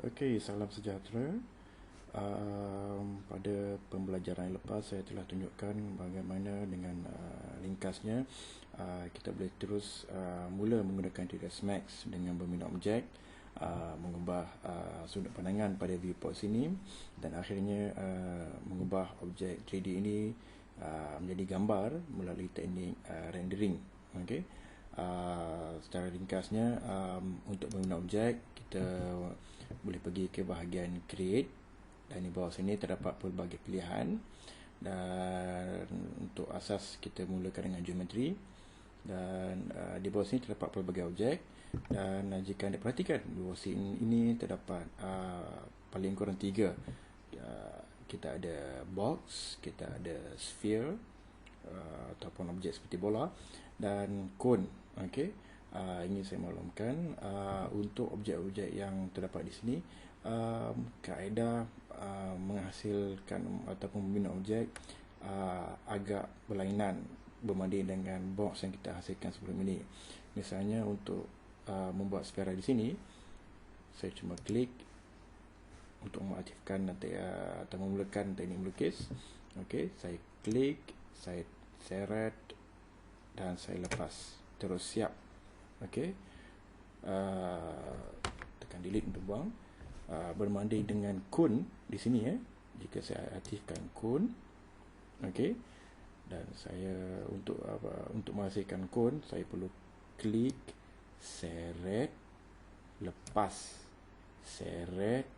Okey, salam sejahtera. Pada pembelajaran yang lepas saya telah tunjukkan bagaimana dengan ringkasnya kita boleh terus mula menggunakan 3ds Max dengan berminat objek, mengubah sudut pandangan pada viewport sini dan akhirnya mengubah objek 3D ini menjadi gambar melalui teknik rendering. Okey. Secara ringkasnya, untuk berminat objek kita boleh pergi ke bahagian create dan di bawah sini terdapat pelbagai pilihan, dan untuk asas kita mulakan dengan geometri, dan di bawah sini terdapat pelbagai objek, dan jika anda perhatikan di bawah sini ini terdapat paling kurang 3. Kita ada box, kita ada sphere ataupun objek seperti bola, dan cone. Okey. Ini saya maklumkan untuk objek-objek yang terdapat di sini, kaedah menghasilkan ataupun membina objek agak berlainan berbanding dengan box yang kita hasilkan sebelum ini. Misalnya untuk membuat sfera di sini, saya cuma klik untuk mengaktifkan atau memulakan teknik melukis. Okey, saya klik, saya seret dan saya lepas, terus siap. Okey, tekan delete untuk buang. Berbanding dengan cone di sini, jika saya aktifkan cone, okey, dan saya untuk menghasilkan cone, saya perlu klik, seret, lepas, seret,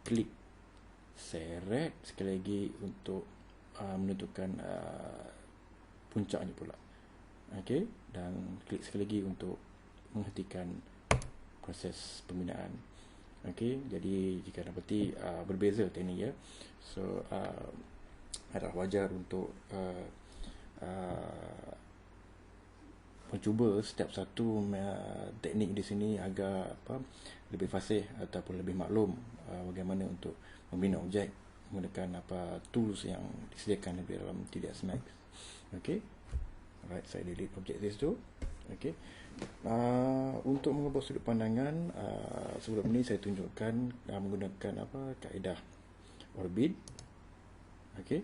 klik, seret sekali lagi untuk menentukan puncaknya pula. Okey, dan klik sekali lagi untuk menghentikan proses pembinaan. Okey, jadi jika dapati berbeza teknik, so adalah wajar untuk mencuba setiap satu teknik di sini agar lebih fasih ataupun lebih maklum bagaimana untuk membina objek menggunakan tools yang disediakan di dalam 3ds Max. Okey. Alright, saya delete objek tu. Okey. Untuk mengubah sudut pandangan, sebelum ini saya tunjukkan menggunakan kaedah orbit. Okey.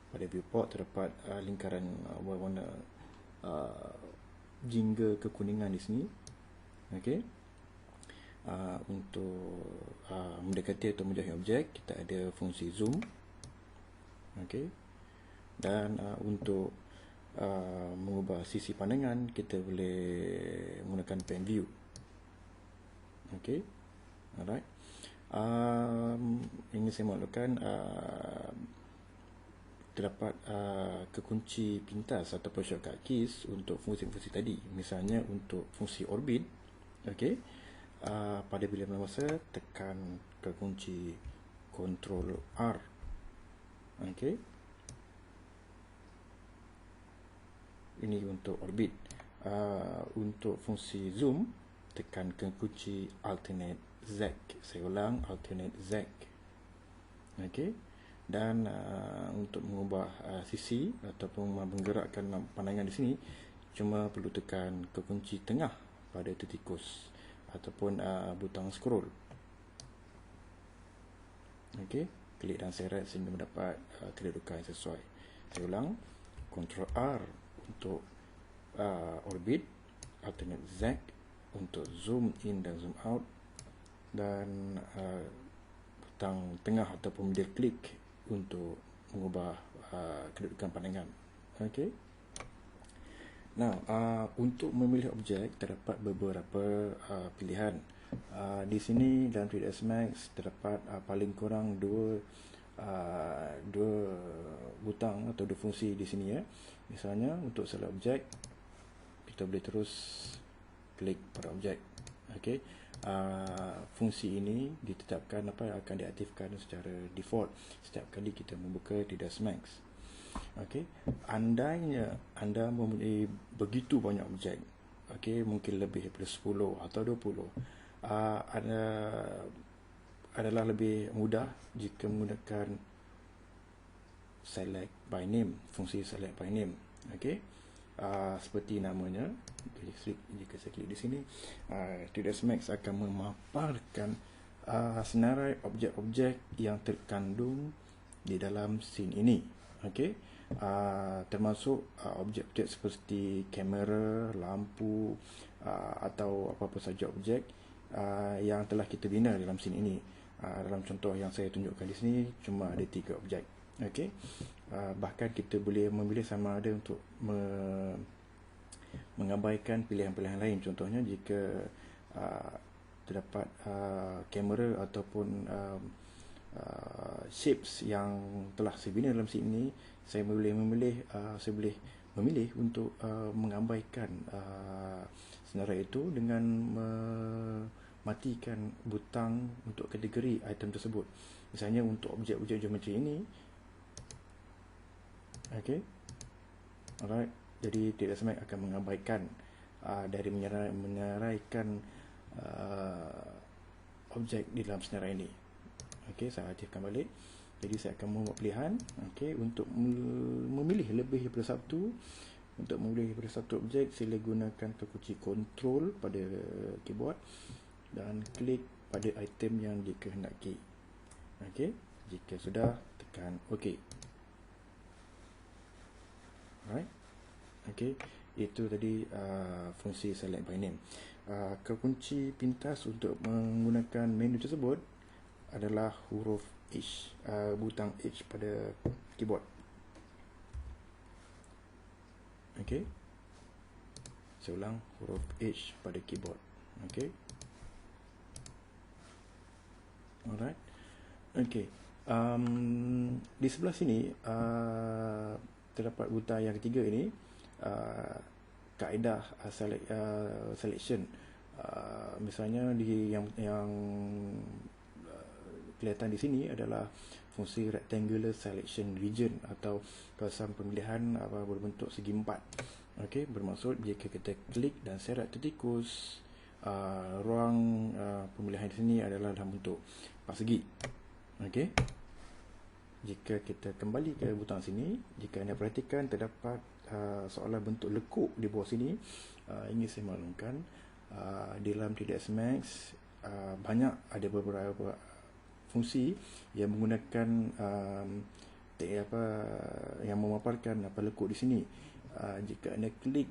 Pada viewport terdapat lingkaran berwarna jingga kekuningan di sini. Okey. Untuk mendekati atau menjauhi objek, kita ada fungsi zoom. Okey. Dan untuk mengubah sisi pandangan, kita boleh menggunakan pen view. Okey. Alright. Ini saya maklumkan terdapat kekunci pintas ataupun shortcut keys untuk fungsi-fungsi tadi. Misalnya untuk fungsi orbit, okey, pada bila masa tekan kekunci Ctrl R. Okey. Ini untuk orbit. Untuk fungsi zoom, tekan kunci alternate Z. Saya ulang, alternate Z. Okey. Dan untuk mengubah sisi ataupun menggerakkan pandangan di sini, cuma perlu tekan kunci tengah pada tikus ataupun butang scroll. Okey. Klik dan seret sehingga mendapat kedudukan yang sesuai. Saya ulang, Ctrl R untuk orbit, alternate Z untuk zoom in dan zoom out, dan butang tengah ataupun middle click untuk mengubah kedudukan pandangan. Okey. Now, untuk memilih objek terdapat beberapa pilihan. Di sini dalam 3ds Max terdapat paling kurang dua butang atau dua fungsi di sini. Misalnya untuk select objek, kita boleh terus klik pada objek. Okey. Fungsi ini ditetapkan akan diaktifkan secara default setiap kali kita membuka 3ds Max. Okey. Andainya anda mempunyai begitu banyak objek, okey, mungkin lebih daripada 10 atau 20, adalah lebih mudah jika menggunakan select by name, fungsi select by name. Okey. Seperti namanya, jika saya klik di sini, 3ds Max akan memaparkan senarai objek-objek yang terkandung di dalam scene ini. Okey, termasuk objek-objek seperti kamera, lampu, atau apa-apa saja objek yang telah kita bina dalam scene ini. Dalam contoh yang saya tunjukkan di sini cuma ada 3 objek. Okey, bahkan kita boleh memilih sama ada untuk mengabaikan pilihan-pilihan lain. Contohnya jika terdapat kamera ataupun shapes yang telah saya bina dalam scene ini, saya boleh memilih untuk mengabaikan senarai itu dengan matikan butang untuk kategori item tersebut. Misalnya untuk objek-objek geometri ini, okey, alright, jadi 3ds Max akan mengabaikan dari menyenaraikan objek di dalam senarai ini. Okey, saya aktifkan balik. Jadi saya akan membuat pilihan, okey, untuk memilih lebih daripada satu. Untuk memilih daripada satu objek, sila gunakan kunci control pada keyboard dan klik pada item yang dikehendaki. Okey, jika sudah, tekan OK. Alright. Okey, itu tadi fungsi select by name. Kekunci pintas untuk menggunakan menu tersebut adalah huruf H, butang H pada keyboard. Okey, saya ulang, huruf H pada keyboard. Okey, alright. Okey, di sebelah sini terdapat butang yang ketiga ini, kaedah selection. Misalnya di yang kelihatan di sini adalah fungsi rectangular selection region atau kawasan pemilihan berbentuk segi empat. Okey, bermaksud jika kita klik dan seret tikus, ruang pemilihan di sini adalah dalam bentuk persegi. Okey, jika kita kembali ke butang sini, jika anda perhatikan terdapat seolah bentuk lekuk di bawah sini. Ingin saya maklumkan, di dalam 3ds Max banyak ada beberapa fungsi yang menggunakan yang memaparkan lekuk di sini. Jika anda klik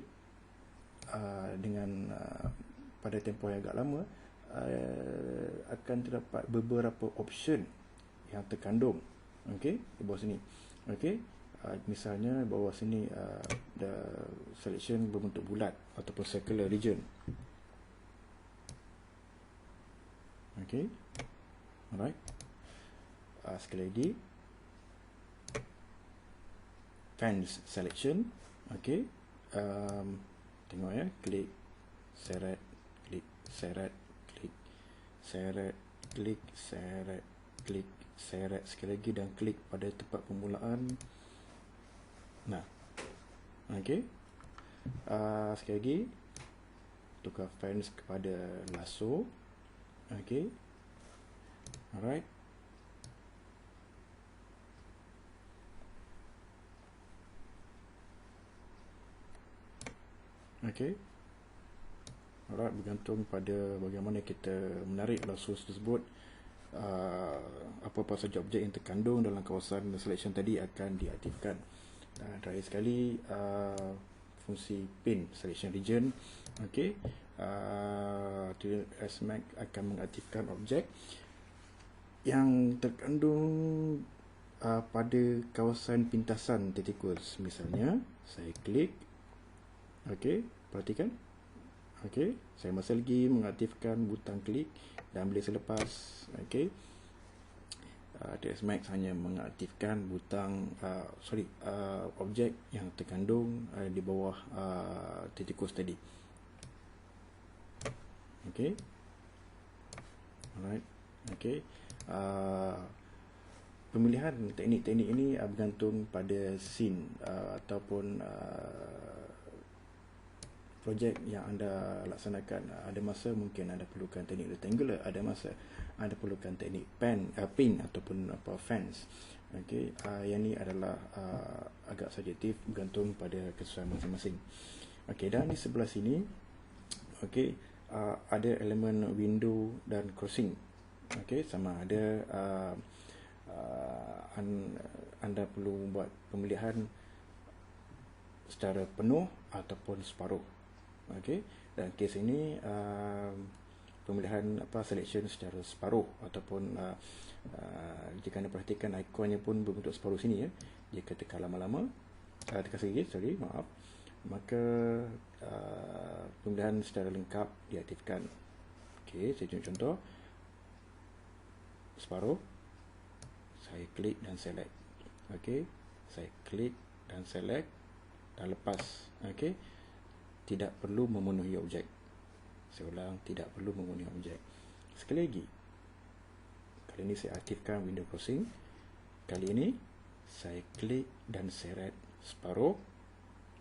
dengan pada tempoh yang agak lama, akan terdapat beberapa option yang terkandung, okey, di bawah sini. Okey, misalnya bawah sini the selection berbentuk bulat ataupun circular region. Okey, alright. Sekali lagi, fence selection. Okey, tengok ya, klik seret, klik seret, klik seret, klik seret, klik seret sekali lagi dan klik pada tempat permulaan. Nah, okey, sekali lagi tukar fence kepada lasso. Okey, alright. Okey, alright, bergantung pada bagaimana kita menarik lasso tersebut. Apa-apa saja objek yang terkandung dalam kawasan selection tadi akan diaktifkan. Terakhir sekali, fungsi pin selection region. Okey, 3ds Max akan mengaktifkan objek yang terkandung pada kawasan pintasan tikus. Misalnya saya klik, okey, perhatikan. Okey, saya masih lagi mengaktifkan butang klik dan bila selepas, okey, 3ds Max hanya mengaktifkan butang objek yang terkandung di bawah tikus tadi. Okey, alright. Okey, pemilihan teknik-teknik ini bergantung pada scene ataupun projek yang anda laksanakan. Ada masa mungkin anda perlukan teknik rectangular, ada masa anda perlukan teknik pin ataupun fence. Okey, yang ni adalah agak subjektif, bergantung pada kesesuaian masing-masing. Okey, dan di sebelah sini, okey, ada elemen window dan crossing. Okey, sama ada anda perlu buat pemilihan secara penuh ataupun separuh. Okey, dalam kes ini pemilihan selection secara separuh ataupun jika anda perhatikan ikonnya pun berbentuk separuh sini ya. Jika tekan lama-lama, tekan sedikit, maka pemilihan secara lengkap diaktifkan. Okey, saya tunjuk contoh. Separuh, saya klik dan select. Okey, saya klik dan select dan lepas. Okey, tidak perlu memenuhi objek. Saya ulang, tidak perlu memenuhi objek. Sekali lagi, kali ini saya aktifkan window crossing. Kali ini saya klik dan seret separuh.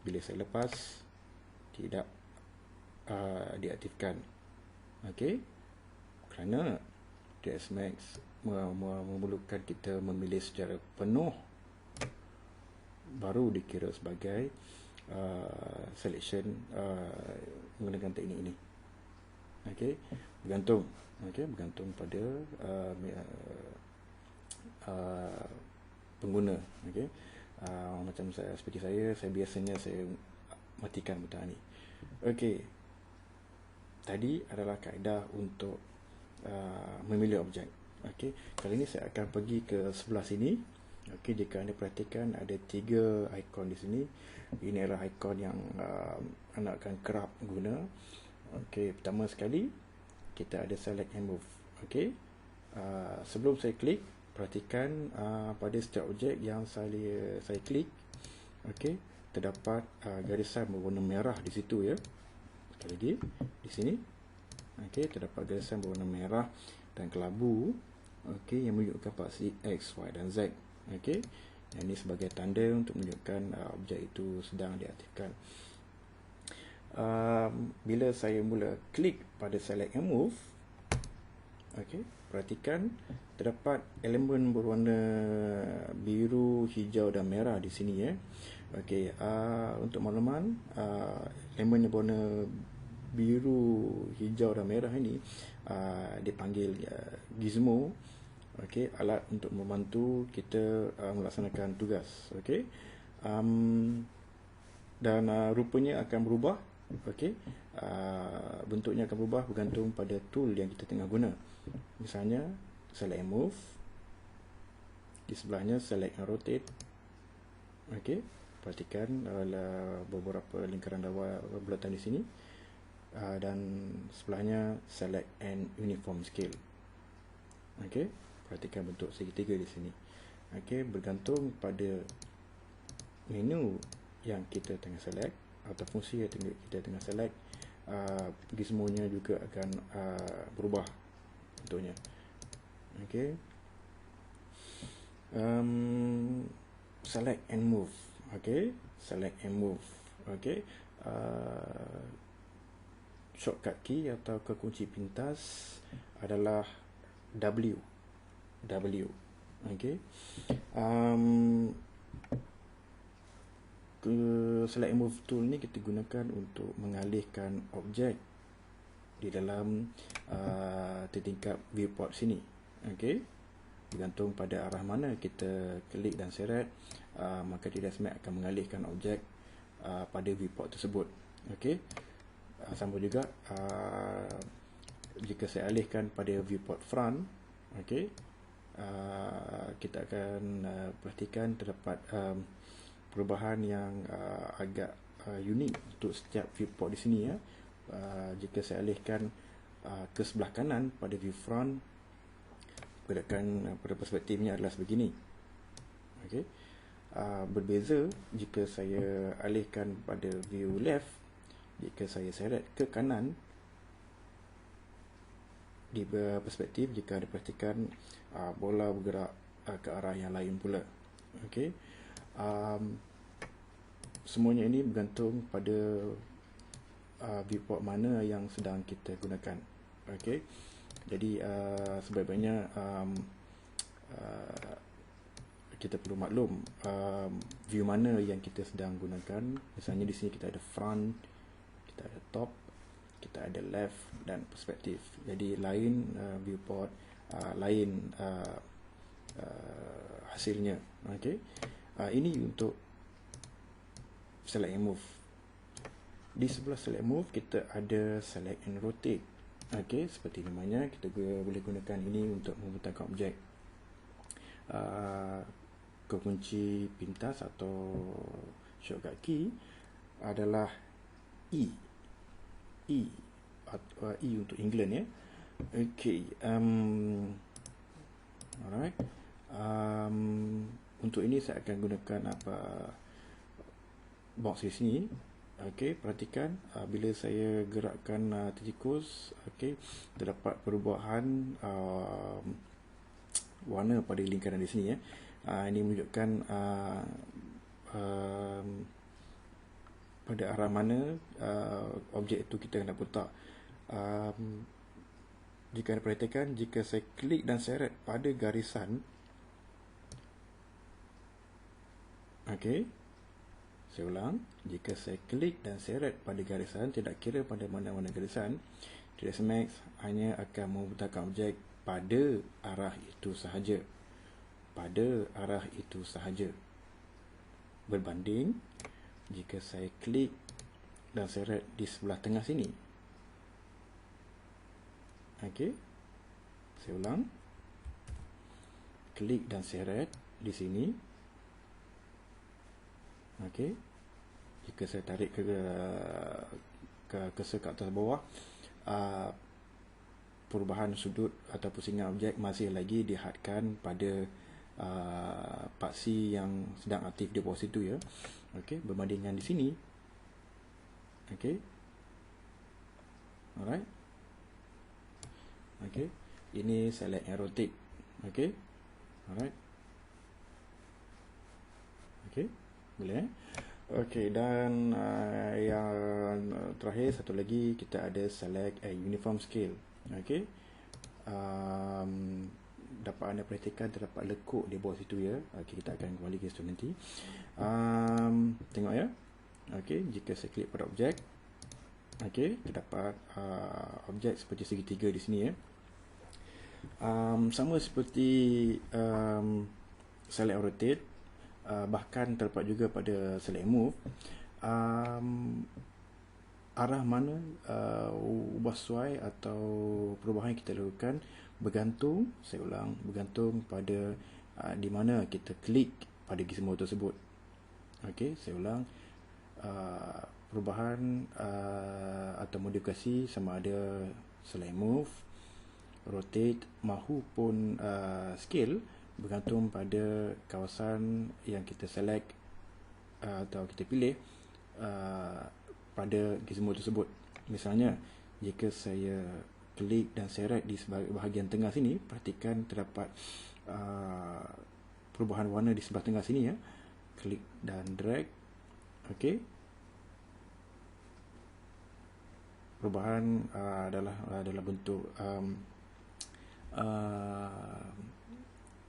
Bila saya lepas, tidak diaktifkan. Okey, kerana DS Max memerlukan kita memilih secara penuh, baru dikira sebagai selection menggunakan teknik ini. Okey, bergantung. Okey, bergantung pada pengguna. Okey, macam seperti saya biasanya saya matikan butang ni. Okey, tadi adalah kaedah untuk memilih objek. Okey, kali ini saya akan pergi ke sebelah sini. Okey, jika anda perhatikan ada 3 ikon di sini. Ini adalah ikon yang anda akan kerap guna. Okey, pertama sekali kita ada select and move. Okey, sebelum saya klik, perhatikan pada setiap objek yang saya klik, okey, terdapat garisan berwarna merah di situ ya. Sekali lagi di sini. Okey, terdapat garisan berwarna merah dan kelabu, okey, yang menunjukkan paksi X, Y dan Z. Okey, yang ini sebagai tanda untuk menunjukkan objek itu sedang diaktifkan. Bila saya mula klik pada select and move, okey, perhatikan terdapat elemen berwarna biru, hijau dan merah di sini ya. Okey, untuk makluman, elemen yang berwarna biru, hijau dan merah ini dipanggil gizmo. Okey, alat untuk membantu kita melaksanakan tugas. Okey, dan rupanya akan berubah. Okey, bentuknya akan berubah bergantung pada tool yang kita tengah guna. Misalnya select and move, di sebelahnya select and rotate. Okey, perhatikan beberapa lingkaran lawa bulatan di sini. Dan sebelahnya select and uniform scale. Okey, perhatikan bentuk segitiga di sini. Okey, bergantung pada menu yang kita tengah select atau fungsi yang kita tengah select, gizmonya juga akan berubah bentuknya. Okey, select and move. Okey, select and move. Okey, shortcut key atau kunci pintas adalah W. Okey, select and move tool ni kita gunakan untuk mengalihkan objek di dalam tertingkap viewport sini. Okey, bergantung pada arah mana kita klik dan seret, maka DS Max akan mengalihkan objek pada viewport tersebut. Okey, sama juga jika saya alihkan pada viewport front, okey, kita akan perhatikan terdapat perubahan yang agak unik untuk setiap viewport di sini ya. Jika saya alihkan ke sebelah kanan pada view front, pergerakan pada perspektifnya adalah sebegini. Okey, berbeza jika saya alihkan pada view left. Jika saya seret ke kanan di perspektif, jika anda perhatikan bola bergerak ke arah yang lain pula. Okey, semuanya ini bergantung pada viewport mana yang sedang kita gunakan. Okey, jadi sebaik-baiknya kita perlu maklum view mana yang kita sedang gunakan. Misalnya di sini kita ada front, kita ada top, kita ada left dan perspektif. Jadi lain viewport lain hasilnya. Okey. Ini untuk select and move. Di sebelah select and move kita ada select and rotate. Okey, seperti namanya, kita boleh gunakan ini untuk membentangkan objek. Kekunci pintas atau shortcut key adalah E. E untuk England, ya. Okey. Alright. Untuk ini saya akan gunakan box di sini. Okey, perhatikan bila saya gerakkan tertikus, okey, terdapat perubahan warna pada lingkaran di sini, ya. Ini menunjukkan pada arah mana objek itu kita nak letak. Jika anda perhatikan, jika saya klik dan seret pada garisan, okey, saya ulang, jika saya klik dan seret pada garisan, tidak kira pada mana-mana garisan, 3ds Max hanya akan membentangkan objek pada arah itu sahaja. Pada arah itu sahaja. Berbanding jika saya klik dan seret di sebelah tengah sini. Okey. Saya ulang. Klik dan seret di sini. Okey. Jika saya tarik ke cursor ke atas bawah, perubahan sudut atau pusingan objek masih lagi dihadkan pada paksi yang sedang aktif di bawah situ, ya. Okey, berbandingan di sini. Okey. Alright. Okey. Ini select and rotate. Okey. Alright. Okey. Boleh, Okey, dan yang terakhir satu lagi, kita ada select a uniform scale. Okey. Dapat anda perhatikan terdapat lekuk di bawah situ, ya. Okey, kita akan kembali ke situ nanti. Tengok, ya. Okey, jika saya klik pada objek, okey, terdapat objek seperti segitiga di sini, ya. Sama seperti select and rotate, bahkan terdapat juga pada select and move, arah mana ubah suai atau perubahan yang kita lakukan bergantung, saya ulang, bergantung pada di mana kita klik pada gizmo tersebut. Okey, saya ulang, perubahan atau modifikasi sama ada select and move, rotate mahupun scale bergantung pada kawasan yang kita select atau kita pilih pada gizmo tersebut. Misalnya, jika saya klik dan seret di bahagian tengah sini, perhatikan terdapat perubahan warna di sebelah tengah sini, ya. Klik dan drag. Okey. Perubahan adalah bentuk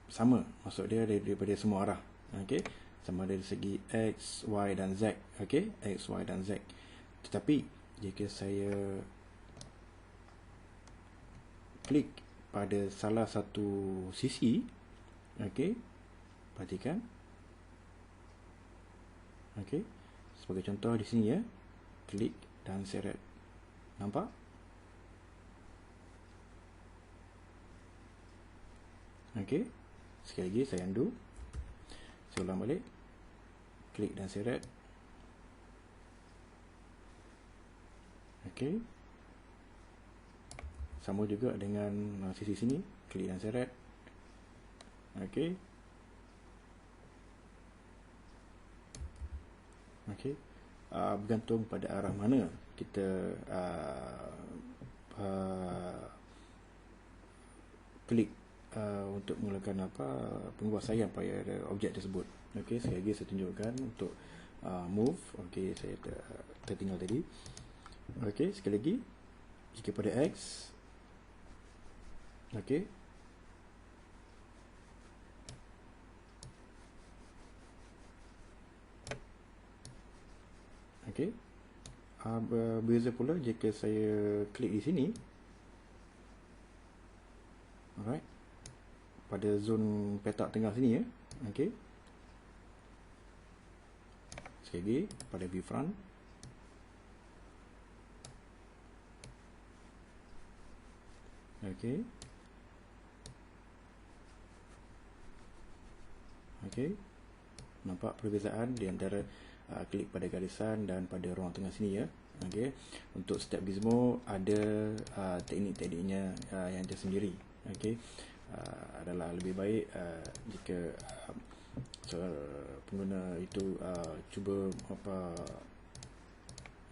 sama, maksud dia daripada semua arah. Okey, sama dari segi X, Y dan Z. Okey, X, Y dan Z. Tetapi jika saya klik pada salah satu sisi, okey, perhatikan. Okey, sebagai contoh di sini, ya, klik dan seret. Nampak? Okey. Sekali lagi saya undo. Saya ulang balik. Klik dan seret. Okey. Sama juga dengan sisi sini. Klik dan seret. Okey. Okey. Bergantung pada arah mana kita klik untuk mulakan penguasaian pada objek tersebut. Okey, sekali lagi saya tunjukkan untuk move. Okey, saya tertinggal tadi. Okey, sekali lagi, jika pada X, okey, okey, berbeza pula jika saya klik di sini. Alright. Pada zon petak tengah sini ya. Okey. Sekali lagi pada view front. Okey. Okey. Nampak perbezaan di antara klik pada garisan dan pada ruang tengah sini ya. Okey. Untuk setiap gizmo ada teknik-tekniknya yang tersendiri. Okey. Adalah lebih baik jika pengguna itu cuba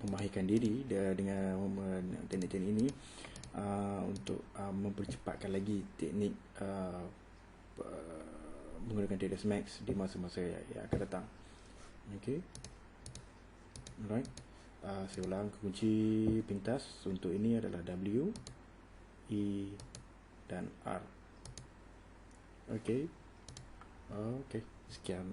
memahirkan diri dengan teknik-teknik ini untuk mempercepatkan lagi teknik menggunakan TDS Max di masa-masa yang akan datang. Okey. Alright. Saya ulang, kunci pintas untuk ini adalah W, E dan R. Okey. Okey. Sekian.